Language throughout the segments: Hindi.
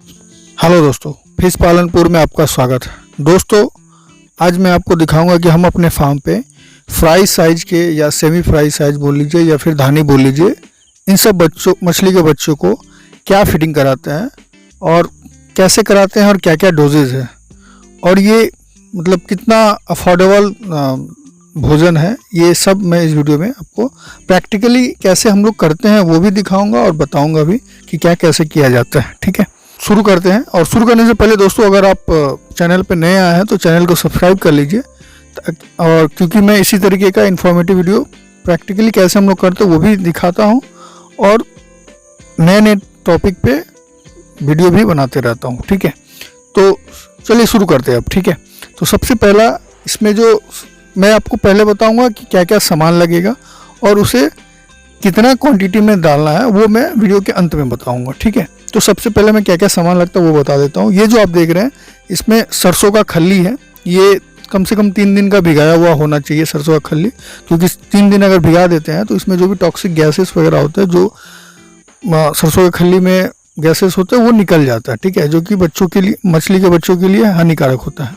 हेलो दोस्तों, फिश पालनपुर में आपका स्वागत है। दोस्तों, आज मैं आपको दिखाऊंगा कि हम अपने फार्म पे फ्राई साइज के या सेमी फ्राई साइज बोल लीजिए या फिर धानी बोल लीजिए, इन सब मछली के बच्चों को क्या फीडिंग कराते हैं और कैसे कराते हैं और क्या क्या डोजेज है और ये मतलब कितना अफोर्डेबल भोजन है, ये सब मैं इस वीडियो में आपको प्रैक्टिकली कैसे हम लोग करते हैं वो भी दिखाऊंगा और बताऊंगा भी कि क्या कैसे किया जाता है। ठीक है, शुरू करते हैं। और शुरू करने से पहले दोस्तों, अगर आप चैनल पे नए आए हैं तो चैनल को सब्सक्राइब कर लीजिए, और क्योंकि मैं इसी तरीके का इन्फॉर्मेटिव वीडियो प्रैक्टिकली कैसे हम लोग करते हैं वो भी दिखाता हूँ और नए नए टॉपिक पे वीडियो भी बनाते रहता हूँ। ठीक है, तो चलिए शुरू करते हैं अब। ठीक है, तो सबसे पहला इसमें जो मैं आपको पहले बताऊंगा कि क्या क्या सामान लगेगा और उसे कितना क्वांटिटी में डालना है वो मैं वीडियो के अंत में बताऊंगा। ठीक है, तो सबसे पहले मैं क्या क्या सामान लगता है वो बता देता हूँ। ये जो आप देख रहे हैं इसमें सरसों का खल्ली है, ये कम से कम 3 दिन का भिगाया हुआ होना चाहिए सरसों का खल्ली, क्योंकि 3 दिन अगर भिगा देते हैं तो इसमें जो भी टॉक्सिक गैसेस वगैरह होते हैं, जो सरसों के खल्ली में गैसेस होते हैं वो निकल जाता है। ठीक है, जो कि बच्चों के लिए, मछली के बच्चों के लिए हानिकारक होता है,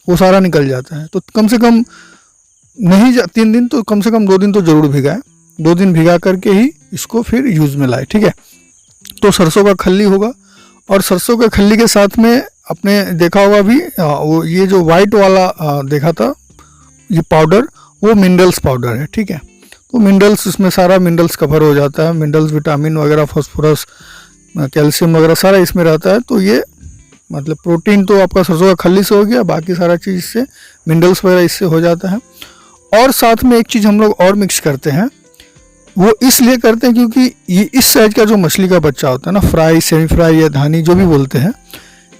वो सारा निकल जाता है। तो कम से कम नहीं 3 दिन तो कम से कम 2 दिन तो ज़रूर भिगाएं, 2 दिन भिगा करके ही इसको फिर यूज़ में लाए। ठीक है, तो सरसों का खल्ली होगा और सरसों के खल्ली के साथ में आपने देखा होगा भी वो ये जो वाइट वाला देखा था ये पाउडर, वो मिनरल्स पाउडर है। ठीक है, तो मिनरल्स, इसमें सारा मिनरल्स कवर हो जाता है, मिनरल्स, विटामिन वगैरह, फास्फोरस, कैल्शियम वगैरह सारा इसमें रहता है। तो ये मतलब प्रोटीन तो आपका सरसों का खल्ली से हो गया, बाकी सारा चीज़ इससे, मिनरल्स वगैरह इससे हो जाता है। और साथ में एक चीज़ हम लोग और मिक्स करते हैं, वो इसलिए करते हैं क्योंकि ये इस साइज का जो मछली का बच्चा होता है ना, फ्राई, सेमी फ्राई या धानी जो भी बोलते हैं,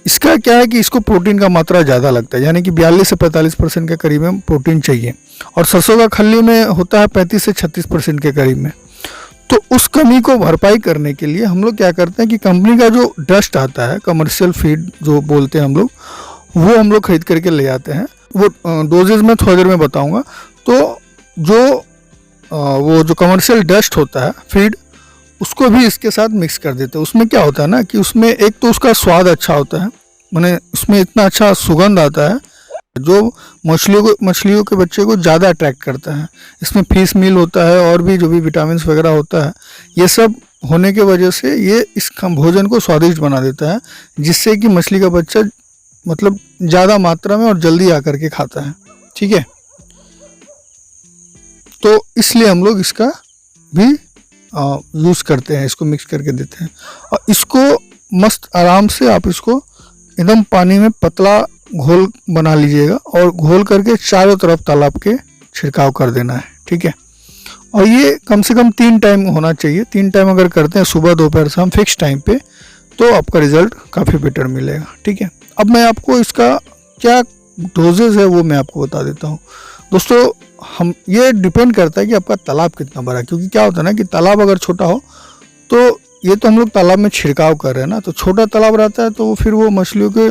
इसका क्या है कि इसको प्रोटीन का मात्रा ज़्यादा लगता है, यानी कि 42 से 45% के करीब में प्रोटीन चाहिए, और सरसों का खल्ली में होता है 35 से 36% के करीब में। तो उस कमी को भरपाई करने के लिए हम लोग क्या करते हैं कि कंपनी का जो डस्ट आता है, कमर्शियल फीड जो बोलते हैं हम लोग, वो हम लोग खरीद करके ले आते हैं। वो डोजेज में थोड़ी देर में बताऊँगा। तो वो जो कमर्शियल डस्ट होता है फीड, उसको भी इसके साथ मिक्स कर देते हैं। उसमें क्या होता है ना कि उसमें एक तो उसका स्वाद अच्छा होता है, माने उसमें इतना अच्छा सुगंध आता है जो मछलियों के बच्चे को ज़्यादा अट्रैक्ट करता है। इसमें फिश मील होता है और भी जो भी विटामिन वगैरह होता है, ये सब होने के वजह से ये इस भोजन को स्वादिष्ट बना देता है, जिससे कि मछली का बच्चा मतलब ज़्यादा मात्रा में और जल्दी आकर के खाता है। ठीक है, तो इसलिए हम लोग इसका भी यूज़ करते हैं, इसको मिक्स करके देते हैं। और इसको मस्त आराम से आप इसको एकदम पानी में पतला घोल बना लीजिएगा और घोल करके चारों तरफ तालाब के छिड़काव कर देना है। ठीक है, और ये कम से कम 3 टाइम होना चाहिए। 3 टाइम अगर करते हैं, सुबह, दोपहर, शाम, फिक्स टाइम पे, तो आपका रिजल्ट काफ़ी बेटर मिलेगा। ठीक है, अब मैं आपको इसका क्या डोजेज है वो मैं आपको बता देता हूँ। दोस्तों, हम ये डिपेंड करता है कि आपका तालाब कितना बड़ा है, क्योंकि क्या होता है ना कि तालाब अगर छोटा हो तो ये तो हम लोग तालाब में छिड़काव कर रहे हैं ना, तो छोटा तालाब रहता है तो फिर वो मछलियों के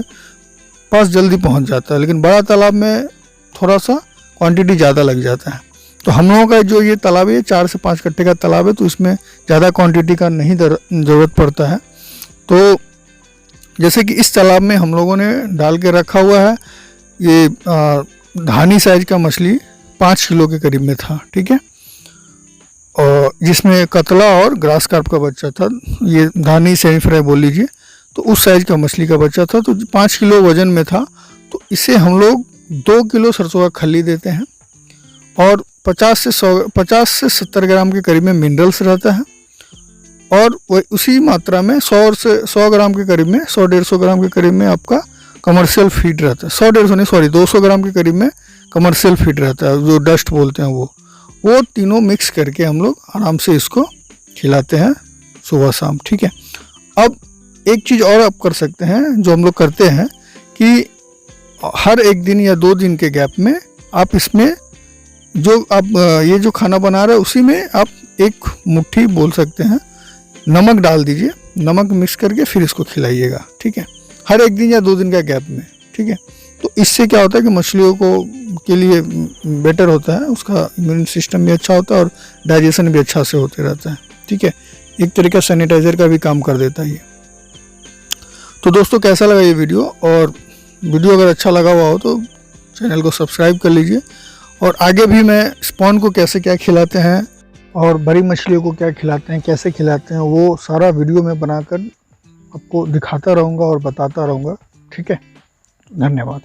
पास जल्दी पहुंच जाता है, लेकिन बड़ा तालाब में थोड़ा सा क्वांटिटी ज़्यादा लग जाता है। तो हम लोगों का जो ये तालाब है 4 से 5 कट्टे का तालाब है, तो इसमें ज़्यादा क्वान्टिटी का नहीं ज़रूरत पड़ता है। तो जैसे कि इस तालाब में हम लोगों ने डाल के रखा हुआ है, ये धानी साइज का मछली 5 किलो के करीब में था। ठीक है, और जिसमें कतला और ग्रास कार्प का बच्चा था, ये धानी सेमी फ्राई बोल लीजिए, तो उस साइज का मछली का बच्चा था, तो 5 किलो वजन में था। तो इसे हम लोग 2 किलो सरसों का खल्ली देते हैं और 50 से 70 ग्राम के करीब में मिनरल्स रहता है, और वही उसी मात्रा में 100 ग्राम के करीब में, 100-150 ग्राम के करीब में आपका कमर्शियल फीड रहता है। 100-150 नहीं, सॉरी, 200 ग्राम के करीब में कमर्शियल फीड रहता है, जो डस्ट बोलते हैं वो तीनों मिक्स करके हम लोग आराम से इसको खिलाते हैं सुबह शाम। ठीक है, अब एक चीज़ और आप कर सकते हैं, जो हम लोग करते हैं कि हर 1 दिन या 2 दिन के गैप में आप इसमें जो आप ये जो खाना बना रहे हैं उसी में आप 1 मुट्ठी बोल सकते हैं नमक डाल दीजिए, नमक मिक्स करके फिर इसको खिलाइएगा। ठीक है, हर 1 दिन या 2 दिन का गैप में। ठीक है, तो इससे क्या होता है कि मछलियों के लिए बेटर होता है, उसका इम्यून सिस्टम भी अच्छा होता है और डाइजेशन भी अच्छा से होते रहता है। ठीक है, एक तरीका सैनिटाइज़र का भी काम कर देता है ये। तो दोस्तों कैसा लगा ये वीडियो, और वीडियो अगर अच्छा लगा हुआ हो तो चैनल को सब्सक्राइब कर लीजिए। और आगे भी मैं स्पॉन को कैसे क्या खिलाते हैं और बड़ी मछलियों को क्या खिलाते हैं, कैसे खिलाते हैं, वो सारा वीडियो मैं बनाकर आपको दिखाता रहूँगा और बताता रहूँगा। ठीक है, धन्यवाद।